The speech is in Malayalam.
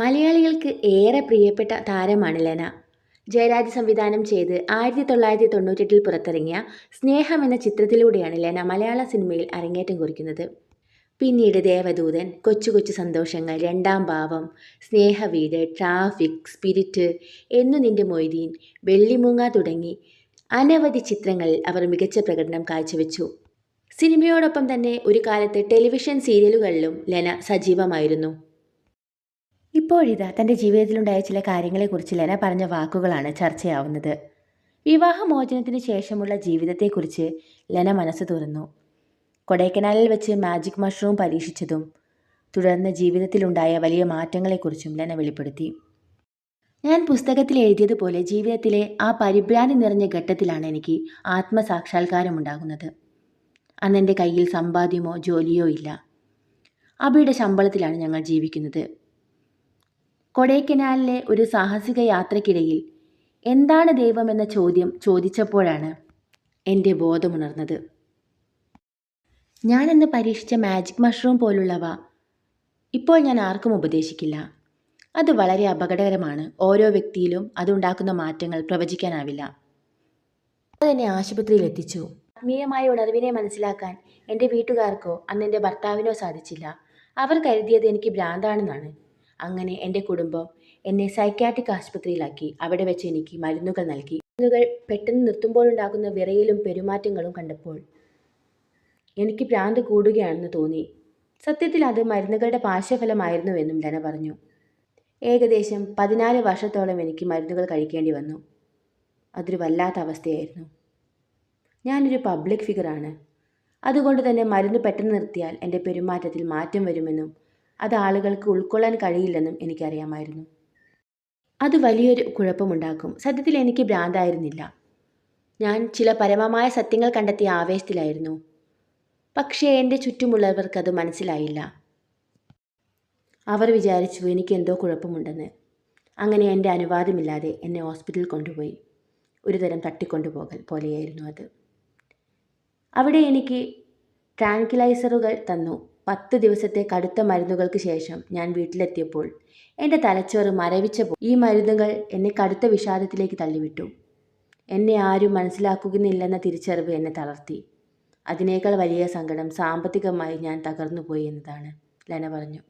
മലയാളികൾക്ക് ഏറെ പ്രിയപ്പെട്ട താരമാണ് ലെന. ജയരാജ് സംവിധാനം ചെയ്ത് 1998 പുറത്തിറങ്ങിയ സ്നേഹം എന്ന ചിത്രത്തിലൂടെയാണ് ലെന മലയാള സിനിമയിൽ അരങ്ങേറ്റം കുറിക്കുന്നത്. പിന്നീട് ദേവദൂതൻ, കൊച്ചു കൊച്ചു സന്തോഷങ്ങൾ, രണ്ടാം ഭാവം, സ്നേഹവീട്, ട്രാഫിക്, സ്പിരിറ്റ്, എന്നു നിന്റെ മൊയ്തീൻ, വെള്ളിമൂങ്ങ തുടങ്ങി അനവധി ചിത്രങ്ങളിൽ അവർ മികച്ച പ്രകടനം കാഴ്ചവെച്ചു. സിനിമയോടൊപ്പം തന്നെ ഒരു കാലത്ത് ടെലിവിഷൻ സീരിയലുകളിലും ലെന സജീവമായിരുന്നു. ഇപ്പോഴിതാ തൻ്റെ ജീവിതത്തിലുണ്ടായ ചില കാര്യങ്ങളെക്കുറിച്ച് ലെന പറഞ്ഞ വാക്കുകളാണ് ചർച്ചയാവുന്നത്. വിവാഹമോചനത്തിന് ശേഷമുള്ള ജീവിതത്തെക്കുറിച്ച് ലെന മനസ്സ് തുറന്നു. കൊടൈക്കനാലിൽ വെച്ച് മാജിക് മഷ്റൂം പരീക്ഷിച്ചതും തുടർന്ന് ജീവിതത്തിലുണ്ടായ വലിയ മാറ്റങ്ങളെക്കുറിച്ചും ലെന വെളിപ്പെടുത്തി. ഞാൻ പുസ്തകത്തിൽ എഴുതിയതുപോലെ ജീവിതത്തിലെ ആ പരിഭ്രാന്തി നിറഞ്ഞ ഘട്ടത്തിലാണ് എനിക്ക് ആത്മസാക്ഷാത്കാരമുണ്ടാകുന്നത്. അന്നെൻ്റെ കയ്യിൽ സമ്പാദ്യമോ ജോലിയോ ഇല്ല. അബിയുടെ ശമ്പളത്തിലാണ് ഞങ്ങൾ ജീവിക്കുന്നത്. കൊടൈക്കനാലിലെ ഒരു സാഹസിക യാത്രയ്ക്കിടയിൽ എന്താണ് ദൈവം എന്ന ചോദ്യം ചോദിച്ചപ്പോഴാണ് എൻ്റെ ബോധമുണർന്നത്. ഞാനെന്ന് പരീക്ഷിച്ച മാജിക് മഷ്റൂം പോലുള്ളവ ഇപ്പോൾ ഞാൻ ആർക്കും ഉപദേശിക്കില്ല. അത് വളരെ അപകടകരമാണ്. ഓരോ വ്യക്തിയിലും അതുണ്ടാക്കുന്ന മാറ്റങ്ങൾ പ്രവചിക്കാനാവില്ല. അതെന്നെ ആശുപത്രിയിൽ എത്തിച്ചു. ആത്മീയമായ ഉണർവിനെ മനസ്സിലാക്കാൻ എൻ്റെ വീട്ടുകാർക്കോ അന്നെൻ്റെ ഭർത്താവിനോ സാധിച്ചില്ല. അവർ കരുതിയത് എനിക്ക് ഭ്രാന്താണെന്നാണ്. അങ്ങനെ എൻ്റെ കുടുംബം എന്നെ സൈക്യാട്രിക് ആശുപത്രിയിലാക്കി. അവിടെ വെച്ച് എനിക്ക് മരുന്നുകൾ നൽകി. മരുന്നുകൾ പെട്ടെന്ന് നിർത്തുമ്പോഴുണ്ടാകുന്ന വിറയലും പെരുമാറ്റങ്ങളും കണ്ടപ്പോൾ എനിക്ക് ഭ്രാന്ത് കൂടുകയാണെന്ന് തോന്നി. സത്യത്തിൽ അത് മരുന്നുകളുടെ പാർശ്വഫലമായിരുന്നുവെന്നും ലെന പറഞ്ഞു. ഏകദേശം 14 വർഷത്തോളം എനിക്ക് മരുന്നുകൾ കഴിക്കേണ്ടി വന്നു. അതൊരു വല്ലാത്ത അവസ്ഥയായിരുന്നു. ഞാനൊരു പബ്ലിക് ഫിഗറാണ്. അതുകൊണ്ട് തന്നെ മരുന്ന് പെട്ടെന്ന് നിർത്തിയാൽ എൻ്റെ പെരുമാറ്റത്തിൽ മാറ്റം വരുമെന്നും അത് ആളുകൾക്ക് ഉൾക്കൊള്ളാൻ കഴിയില്ലെന്നും എനിക്കറിയാമായിരുന്നു. അത് വലിയൊരു കുഴപ്പമുണ്ടാക്കും. സത്യത്തിൽ എനിക്ക് ഭ്രാന്തായിരുന്നില്ല. ഞാൻ ചില പരമമായ സത്യങ്ങൾ കണ്ടെത്തിയ ആവേശത്തിലായിരുന്നു. പക്ഷേ എൻ്റെ ചുറ്റുമുള്ളവർക്കത് മനസ്സിലായില്ല. അവർ വിചാരിച്ചു എനിക്കെന്തോ കുഴപ്പമുണ്ടെന്ന്. അങ്ങനെ എൻ്റെ അനുവാദമില്ലാതെ എന്നെ ഹോസ്പിറ്റലിൽ കൊണ്ടുപോയി. ഒരുതരം തട്ടിക്കൊണ്ടുപോകൽ പോലെയായിരുന്നു അത്. അവിടെ എനിക്ക് ട്രാൻക്വിലൈസറുകൾ തന്നു. 10 ദിവസത്തെ കടുത്ത മരുന്നുകൾക്ക് ശേഷം ഞാൻ വീട്ടിലെത്തിയപ്പോൾ എൻ്റെ തലച്ചോറ് മരവിച്ച ഈ മരുന്നുകൾ എന്നെ കടുത്ത വിഷാദത്തിലേക്ക് തള്ളിവിട്ടു. എന്നെ ആരും മനസ്സിലാക്കുന്നില്ലെന്ന തിരിച്ചറിവ് എന്നെ തളർത്തി. അതിനേക്കാൾ വലിയ സങ്കടം സാമ്പത്തികമായി ഞാൻ തകർന്നുപോയി എന്നതാണ്, ലെന പറഞ്ഞു.